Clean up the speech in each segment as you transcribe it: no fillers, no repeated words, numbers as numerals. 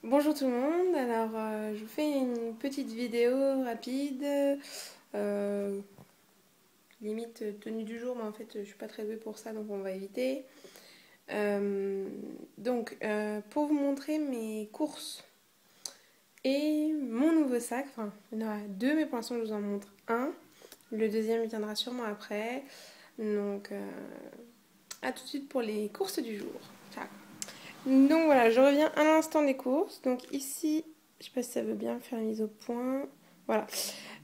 Bonjour tout le monde, alors je vous fais une petite vidéo rapide, euh, limite tenue du jour, mais en fait je suis pas très douée pour ça donc on va éviter. Pour vous montrer mes courses et mon nouveau sac, enfin il y en a deux mais pour l'instant je vous en montre un, le deuxième viendra sûrement après, donc à tout de suite pour les courses du jour. Ciao. Donc voilà, je reviens à l'instant des courses. Donc ici, je sais pas si ça veut bien faire mise au point. Voilà,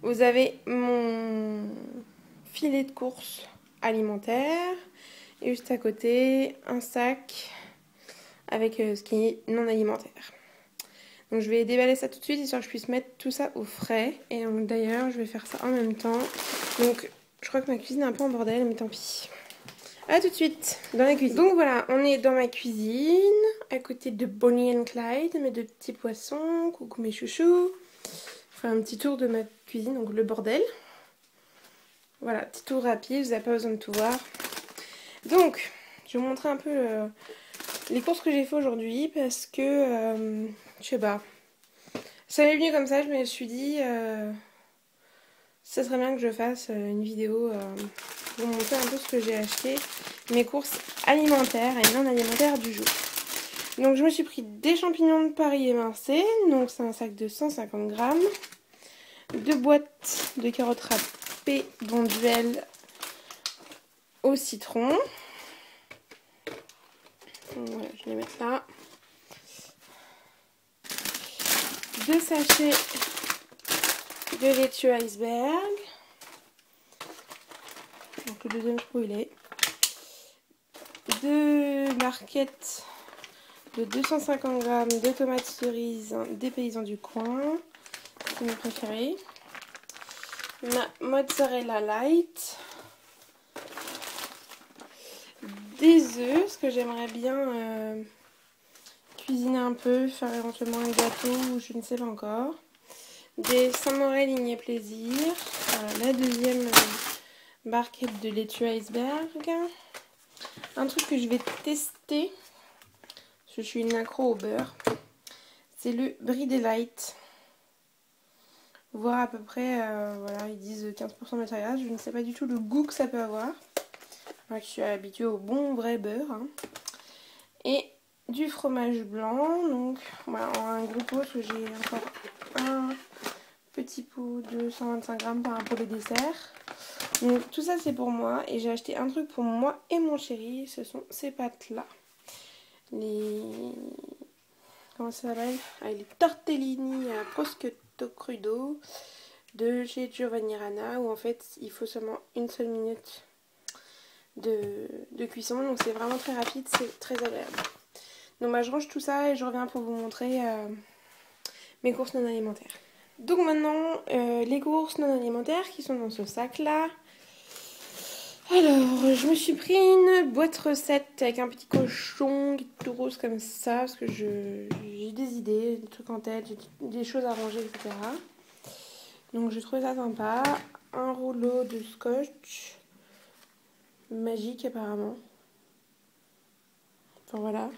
vous avez mon filet de course alimentaire et juste à côté un sac avec ce qui est non alimentaire. Donc je vais déballer ça tout de suite histoire que je puisse mettre tout ça au frais. Et donc d'ailleurs, je vais faire ça en même temps. Donc je crois que ma cuisine est un peu en bordel, mais tant pis. A tout de suite dans la cuisine. Donc voilà, on est dans ma cuisine, à côté de Bonnie and Clyde, mes deux petits poissons. Coucou mes chouchous. Je ferai un petit tour de ma cuisine, donc le bordel. Voilà, petit tour rapide, vous n'avez pas besoin de tout voir. Donc, je vais vous montrer un peu les courses que j'ai fait aujourd'hui parce que, je sais pas, ça m'est venu comme ça, je me suis dit, ça serait bien que je fasse une vidéo pour vous montrer un peu ce que j'ai acheté, mes courses alimentaires et non alimentaires du jour. Donc je me suis pris des champignons de Paris émincés, donc c'est un sac de 150 grammes, deux boîtes de carottes râpées Bonduelle au citron. Donc voilà, je vais les mettre là. Deux sachets de laitue iceberg. Donc le deuxième trou il est. Deux barquettes de 250 grammes de tomates cerises des paysans du coin. C'est mes préférés. Ma mozzarella light. Des œufs, parce que j'aimerais bien cuisiner un peu, faire éventuellement un gâteau ou je ne sais pas encore. Des Saint-Morel Ligné Plaisir. Voilà, la deuxième barquette de laitue iceberg. Un truc que je vais tester, parce que je suis une accro au beurre, c'est le Brie Delight. Voir à peu près, voilà, ils disent 15% de matière. Je ne sais pas du tout le goût que ça peut avoir. Moi, je suis habituée au bon vrai beurre. Hein. Et du fromage blanc, donc voilà, en un gros pot, parce que j'ai encore un petit pot de 125 grammes par un pot de dessert. Donc tout ça c'est pour moi et j'ai acheté un truc pour moi et mon chéri, ce sont ces pâtes là. Les... Comment ça s'appelle? Les tortellini à prosciutto crudo de chez Giovanni Rana où en fait il faut seulement une seule minute de cuisson, donc c'est vraiment très rapide, c'est très agréable. Donc bah, je range tout ça et je reviens pour vous montrer mes courses non alimentaires. Donc maintenant, les courses non alimentaires qui sont dans ce sac là. Alors, je me suis pris une boîte recette avec un petit cochon qui est tout rose comme ça, parce que j'ai des idées, des trucs en tête, j'ai des choses à ranger, etc. Donc j'ai trouvé ça sympa. Un rouleau de scotch, magique apparemment. Enfin voilà.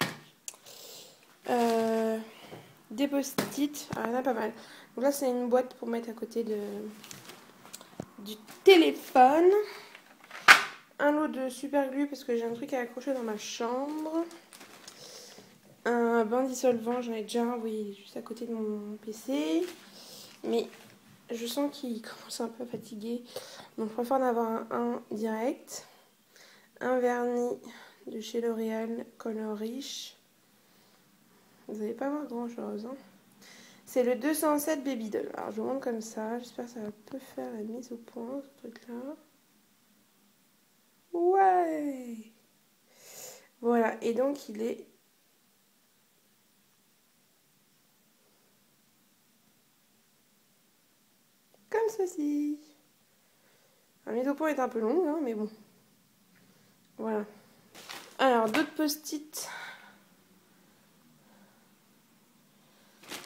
Des post-it, il y en a pas mal. Donc là c'est une boîte pour mettre à côté du téléphone. Un lot de super glue parce que j'ai un truc à accrocher dans ma chambre. Un bain dissolvant, j'en ai déjà un, oui, juste à côté de mon PC. Mais je sens qu'il commence un peu à fatiguer. Donc je préfère en avoir un direct. Un vernis de chez L'Oréal Color Riche. Vous n'allez pas voir grand chose. Hein. C'est le 207 Baby Doll. Alors je vous montre comme ça. J'espère que ça va peu faire la mise au point, ce truc-là. Ouais! Voilà, et donc il est comme ceci. La mise au point est un peu longue, hein, mais bon. Voilà. Alors, d'autres post-it.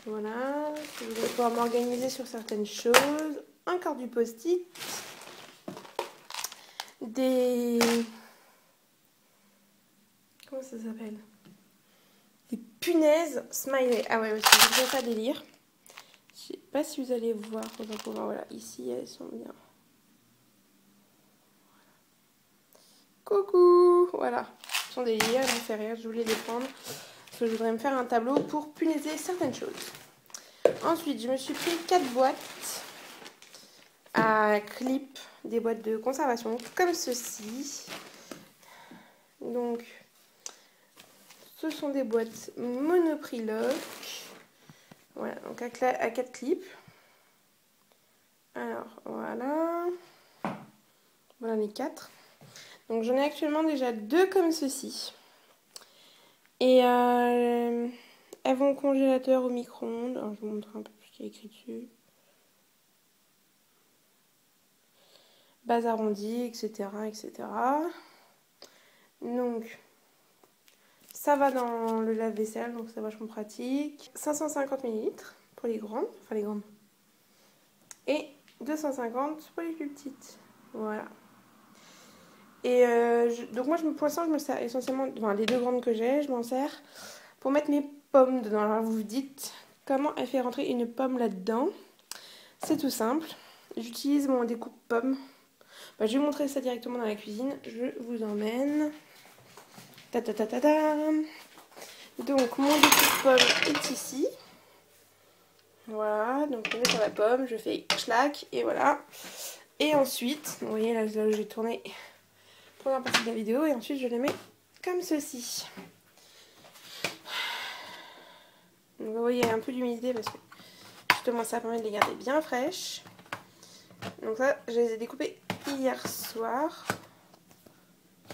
Voilà. Je vais pouvoir m'organiser sur certaines choses. Encore du post-it. Des... Comment ça s'appelle? Des punaises smiley. Ah ouais, c'est vraiment pas délire. Je sais pas si vous allez voir. Voilà, ici elles sont bien. Coucou! Voilà. Elles sont délire, elles me fait rire, je voulais les prendre. Parce que je voudrais me faire un tableau pour punaiser certaines choses. Ensuite, je me suis pris 4 boîtes à clip, des boîtes de conservation comme ceci. Donc, ce sont des boîtes Monoprix Lock. Voilà, donc à 4 clips. Alors, voilà. Voilà les 4. Donc, j'en ai actuellement déjà 2 comme ceci. Et elles vont au congélateur, au micro-ondes. Alors, je vous montre un peu ce qu'il y a écrit dessus. Base arrondie, etc., etc. Donc, ça va dans le lave-vaisselle, donc c'est vachement pratique. 550 ml pour les grandes, enfin les grandes. Et 250 pour les plus petites. Voilà. Et donc moi, pour l'instant, je me sers essentiellement, enfin les 2 grandes que j'ai, je m'en sers pour mettre mes pommes dedans. Alors vous vous dites, comment elle fait rentrer une pomme là-dedans? C'est tout simple. J'utilise mon découpe-pomme. Je vais vous montrer ça directement dans la cuisine. Je vous emmène. Ta ta ta ta ta. Donc mon découpe-pomme est ici. Voilà, donc je mets sur la pomme, je fais clac et voilà. Et ensuite, vous voyez là j'ai tourné la première partie de la vidéo et ensuite je les mets comme ceci. Donc vous voyez il y a un peu d'humidité parce que justement ça permet de les garder bien fraîches. Donc là je les ai découpées hier soir.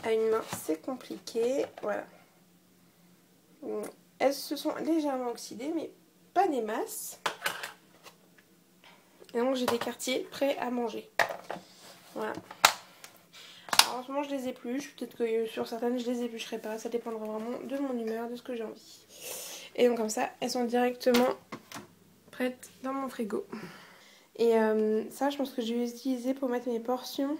À une main c'est compliqué, voilà. Elles se sont légèrement oxydées mais pas des masses. Et donc j'ai des quartiers prêts à manger. Voilà. Alors en ce moment je les épluche, peut-être que sur certaines je les éplucherai pas, ça dépendra vraiment de mon humeur, de ce que j'ai envie. Et donc comme ça elles sont directement prêtes dans mon frigo. Et ça je pense que je vais utiliser pour mettre mes portions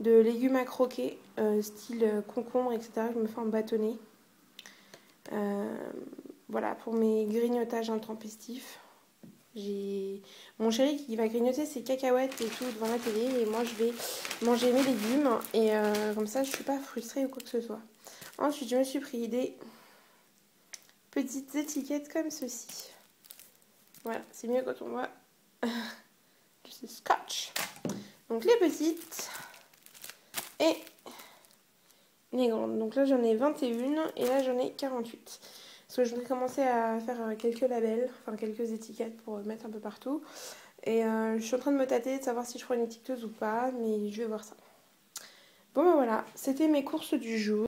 de légumes à croquer, style concombre, etc. Je me fais en bâtonnet. Voilà, pour mes grignotages intempestifs. J'ai mon chéri qui va grignoter ses cacahuètes et tout devant la télé et moi je vais manger mes légumes et comme ça je suis pas frustrée ou quoi que ce soit. Ensuite je me suis pris des petites étiquettes comme ceci. Voilà, c'est mieux quand on voit du scotch. Donc les petites et les grandes. Donc là j'en ai 21 et là j'en ai 48. Parce que je voudrais commencer à faire quelques labels, enfin quelques étiquettes pour mettre un peu partout. Et je suis en train de me tâter de savoir si je prends une étiqueteuse ou pas, mais je vais voir ça. Bon ben voilà, c'était mes courses du jour.